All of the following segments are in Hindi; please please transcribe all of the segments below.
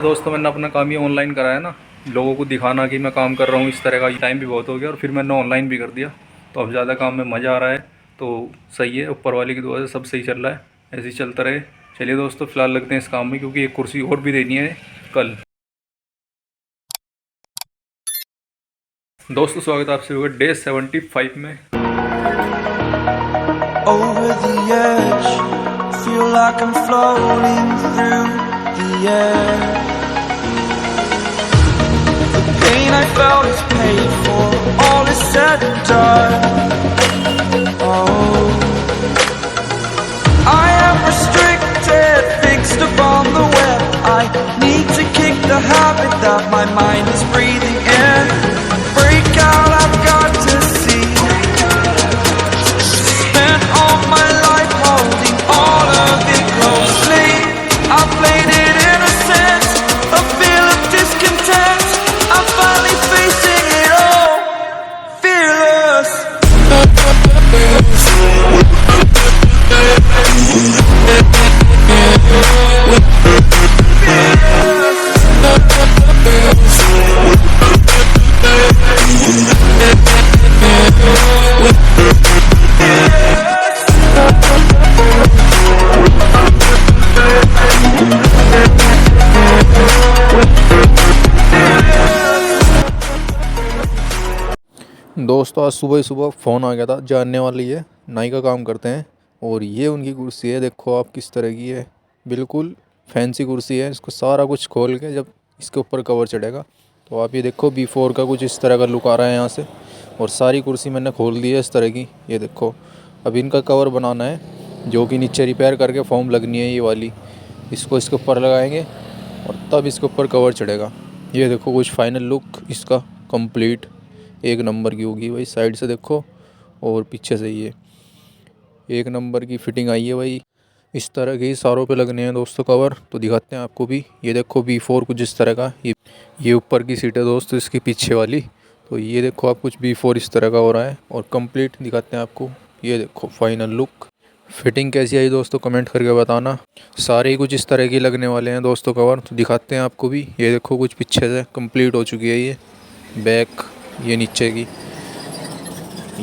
दोस्तों मैंने अपना काम ये ऑनलाइन करा है ना, लोगों को दिखाना कि मैं काम कर रहा हूँ इस तरह का। टाइम भी बहुत हो गया और फिर मैंने ऑनलाइन भी कर दिया, तो अब ज़्यादा काम में मज़ा आ रहा है। तो सही है, ऊपर वाले की दुआ से सब सही चल रहा है, ऐसे ही चलता रहे। चलिए दोस्तों, फ़िलहाल लगते हैं इस काम में, क्योंकि एक कुर्सी और भी देनी है कल। दोस्तों स्वागत है आप सभी का डे 75 में। Over the edge, feel like I'm floating through the air. The pain I felt is paid for, all is said and done. Oh, I am restricted, fixed upon the web. I need to kick the habit that my mind is breathing in. Break out, I've got to see. Spent all my life holding all of it closely. I played it innocent, a feel of discontent. I'm finally facing it all, fearless. दोस्तों आज सुबह ही सुबह फ़ोन आ गया था, जानने वाली है नाई का काम करते हैं। और ये उनकी कुर्सी है, देखो आप किस तरह की है, बिल्कुल फैंसी कुर्सी है। इसको सारा कुछ खोल के जब इसके ऊपर कवर चढ़ेगा तो आप ये देखो बिफोर का कुछ इस तरह का लुक आ रहा है यहाँ से। और सारी कुर्सी मैंने खोल दी है इस तरह की, ये देखो। अब इनका कवर बनाना है, जो कि नीचे रिपेयर करके फॉर्म लगनी है ये वाली। इसको इसके ऊपर लगाएंगे और तब इसके ऊपर कवर चढ़ेगा। ये देखो कुछ फाइनल लुक इसका कंप्लीट एक नंबर की होगी भाई। साइड से देखो और पीछे से ये एक नंबर की फिटिंग आई है भाई। इस तरह के ही सारों पे लगने हैं दोस्तों कवर, तो दिखाते हैं आपको भी। ये देखो B4 कुछ इस तरह का, ये ऊपर की सीट है दोस्तों इसकी पीछे वाली। तो ये देखो आप कुछ B4 इस तरह का हो रहा है। और कंप्लीट दिखाते हैं आपको, ये देखो फाइनल लुक। फिटिंग कैसी आई दोस्तों कमेंट करके बताना। सारे ही कुछ इस तरह के लगने वाले हैं दोस्तों कवर, तो दिखाते हैं आपको भी। ये देखो कुछ पीछे से कंप्लीट हो चुकी है ये बैक, ये नीचे की।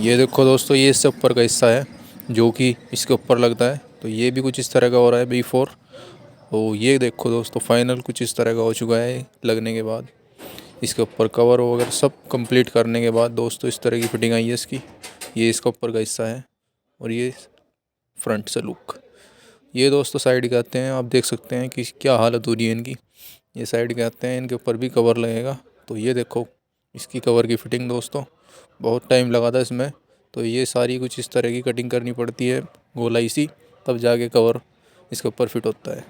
ये देखो दोस्तों, ये इससे ऊपर का हिस्सा है जो कि इसके ऊपर लगता है। तो ये भी कुछ इस तरह का हो रहा है B4। तो ये देखो दोस्तों फाइनल कुछ इस तरह का हो चुका है लगने के बाद। इसके ऊपर कवर वगैरह सब कंप्लीट करने के बाद दोस्तों इस तरह की फिटिंग आई है इसकी। ये इसका ऊपर का हिस्सा है और ये फ्रंट से लुक। ये दोस्तों साइड के आते हैं, आप देख सकते हैं कि क्या हालत हो रही है इनकी। ये साइड के आते हैं, इनके ऊपर भी कवर लगेगा। तो ये देखो इसकी कवर की फ़िटिंग दोस्तों, बहुत टाइम लगा था इसमें। तो ये सारी कुछ इस तरह की कटिंग करनी पड़ती है गोलाई सी, तब जाके कवर इसके ऊपर फिट होता है।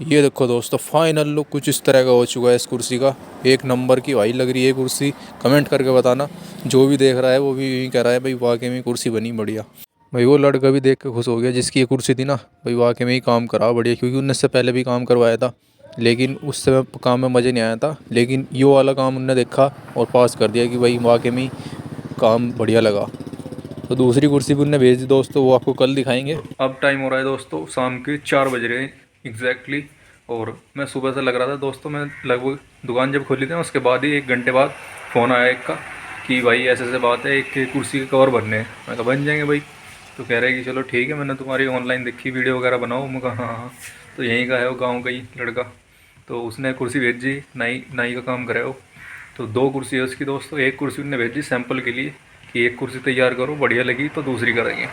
ये देखो दोस्तों फाइनल लुक कुछ इस तरह का हो चुका है इस कुर्सी का। एक नंबर की भाई लग रही है कुर्सी, कमेंट करके बताना। जो भी देख रहा है वो भी यही कह रहा है भाई वाकई में कुर्सी बनी बढ़िया। भाई वो लड़का भी देख के खुश हो गया जिसकी ये कुर्सी थी ना, भाई वाकई में ही काम करा बढ़िया। क्योंकि उनने से पहले भी काम करवाया था, लेकिन उस समय काम में मज़े नहीं आया था। लेकिन ये वाला काम उनने देखा और पास कर दिया कि भाई वाकई में काम बढ़िया लगा। तो दूसरी कुर्सी भी उनने भेज दी दोस्तों, वो आपको कल दिखाएंगे। अब टाइम हो रहा है दोस्तों, शाम के 4 बज रहे हैं एग्जैक्टली। और मैं सुबह से लग रहा था दोस्तों, मैं लगभग दुकान जब खोली थी ना उसके बाद ही 1 घंटे बाद फ़ोन आया एक का कि भाई ऐसे ऐसे बात है, एक कुर्सी के कवर बनने हैं। मैं कहा बन जाएंगे भाई। तो कह रहे हैं कि चलो ठीक है, मैंने तुम्हारी ऑनलाइन देखी वीडियो वगैरह बनाओ। मैं कहा हाँ हाँ। तो यहीं का है वो, गाँव का ही लड़का। तो उसने कुर्सी भेजी, नाई नाई का काम करे वो। तो 2 कुर्सी है उसकी दोस्तों। एक कुर्सी उन्होंने भेजी सैंपल के लिए कि एक कुर्सी तैयार करो, बढ़िया लगी तो दूसरी करेंगे।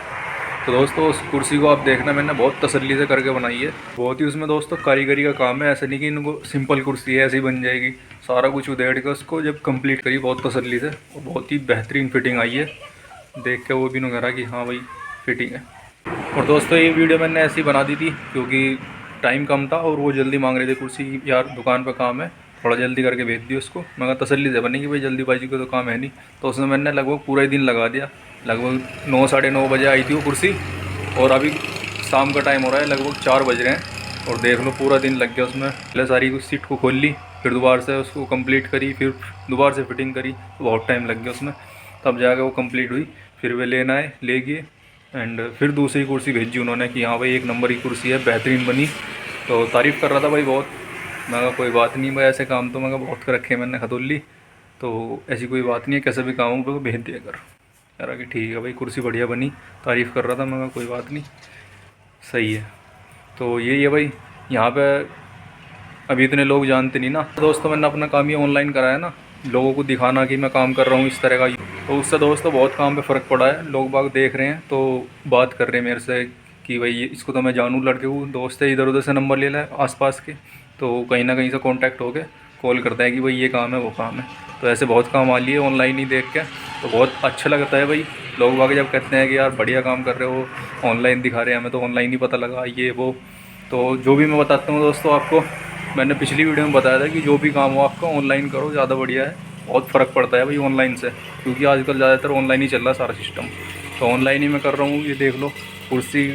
तो दोस्तों उस कुर्सी को आप देखना, मैंने बहुत तसल्ली से करके बनाई है। बहुत ही उसमें दोस्तों कारीगरी का काम है। ऐसा नहीं कि इनको सिंपल कुर्सी है ऐसे ही बन जाएगी। सारा कुछ उधेड़ के उसको जब कंप्लीट करी बहुत तसल्ली से, और बहुत ही बेहतरीन फिटिंग आई है। देख के वो भी कह रहा कि हाँ भाई फिटिंग है। और दोस्तों ये वीडियो मैंने ऐसी बना दी थी क्योंकि टाइम कम था और वो जल्दी मांग रहे थे कुर्सी, यार दुकान पर काम है थोड़ा जल्दी करके भेज दी उसको। मैं कहा तसल्ली से बनेगी भाई, जल्दीबाजी का तो काम है नहीं। तो उसमें मैंने लगभग पूरा ही दिन लगा दिया। लगभग 9 साढ़े 9 बजे आई थी वो कुर्सी, और अभी शाम का टाइम हो रहा है, लगभग 4 बज रहे हैं। और देख लो पूरा दिन लग गया उसमें। पहले सारी सीट को खोल ली, फिर दोबारा से उसको कंप्लीट करी, फिर दोबारा से फिटिंग करी, तो बहुत टाइम लग गया उसमें। तब जाकर वो कंप्लीट हुई। फिर वे लेना है, ले गए। एंड फिर दूसरी कुर्सी भेजी उन्होंने कि हाँ भाई एक नंबर की कुर्सी है, बेहतरीन बनी। तो तारीफ़ कर रहा था भाई बहुत। मैं कहा कोई बात नहीं भाई, ऐसे काम तो मैं कहा बहुत कर रखे हैं मैंने खतौली, तो ऐसी कोई बात नहीं है, कैसे भी काम हो मेरे को भेज दिया कर। कह रहा कि ठीक है भाई, कुर्सी बढ़िया बनी, तारीफ़ कर रहा था। मैं कहा कोई बात नहीं, सही है। तो यही है भाई, यहाँ पे अभी इतने लोग जानते नहीं ना दोस्तों, मैंने अपना काम ये ऑनलाइन कराया ना, लोगों को दिखाना कि मैं काम कर रहा हूँ इस तरह का, तो उससे दोस्तों बहुत काम पे फ़र्क पड़ा है। लोग बाग देख रहे हैं तो बात कर रहे हैं मेरे से कि भाई इसको तो मैं जानूँ, लड़के को दोस्त है, इधर उधर से नंबर ले लाए आसपास के, तो कहीं ना कहीं से कांटेक्ट हो गए, कॉल करता है कि भाई ये काम है वो काम है। तो ऐसे बहुत काम आ लिए ऑनलाइन ही देख के, तो बहुत अच्छा लगता है भाई। लोग बाग जब कहते हैं कि यार बढ़िया काम कर रहे हो, ऑनलाइन दिखा रहे हैं, हमें तो ऑनलाइन ही पता लगा ये वो। तो जो भी मैं बताता हूँ दोस्तों आपको, मैंने पिछली वीडियो में बताया था कि जो भी काम हो आपका ऑनलाइन करो, ज़्यादा बढ़िया है। बहुत फ़र्क पड़ता है भाई ऑनलाइन से, क्योंकि आजकल ज़्यादातर ऑनलाइन ही चल रहा है सारा सिस्टम। तो ऑनलाइन ही मैं कर रहा हूँ, ये देख लो कुर्सी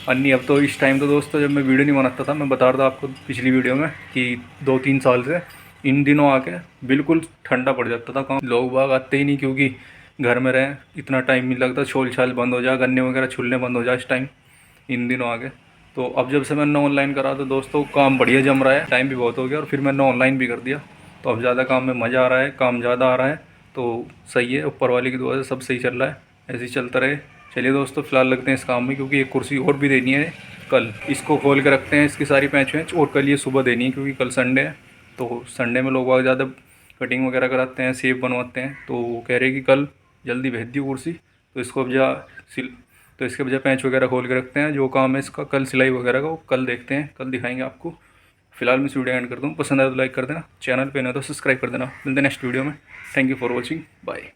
अन्नी। अब तो इस टाइम तो दोस्तों जब मैं वीडियो नहीं बनाता था, मैं बता रहा था आपको पिछली वीडियो में कि 2-3 साल से इन दिनों आके बिल्कुल ठंडा पड़ जाता था काम, लोग बाग आते ही नहीं, क्योंकि घर में रहें, इतना टाइम नहीं लगता, छोल छाल बंद हो जाए, गन्ने वगैरह छुलने बंद हो जाए इस टाइम, इन दिनों आगे। तो अब जब से मैंने ऑनलाइन करा तो दोस्तों काम बढ़िया जम रहा है, टाइम भी बहुत हो गया, और फिर मैंने ऑनलाइन भी कर दिया, तो अब ज़्यादा काम में मज़ा आ रहा है, काम ज़्यादा आ रहा है। तो सही है, ऊपर वाले की दुआ से सब सही चल रहा है, ऐसे ही चलता रहे। चलिए दोस्तों फिलहाल लगते हैं इस काम में, क्योंकि एक कुर्सी और भी देनी है कल, इसको खोल के रखते हैं, इसकी सारी पैंच वैंच, और कल ये सुबह देनी है, क्योंकि कल संडे है। तो संडे में लोग बहुत ज़्यादा कटिंग वगैरह कराते हैं, शेप बनवाते हैं, तो वो कह रहे कि कल जल्दी भेज दी कुर्सी, तो इसको अब जा सिल, तो इसके बजाय पैंच वगैरह खोल के रखते हैं। जो काम है इसका कल सिलाई वगैरह का, वो कल देखते हैं, कल दिखाएंगे आपको। फिलहाल मैं इस वीडियो एंड करता हूँ, पसंद आया तो लाइक कर देना, चैनल पे ना तो सब्सक्राइब कर देना। मिलते हैं नेक्स्ट वीडियो में, thank you for watching, bye.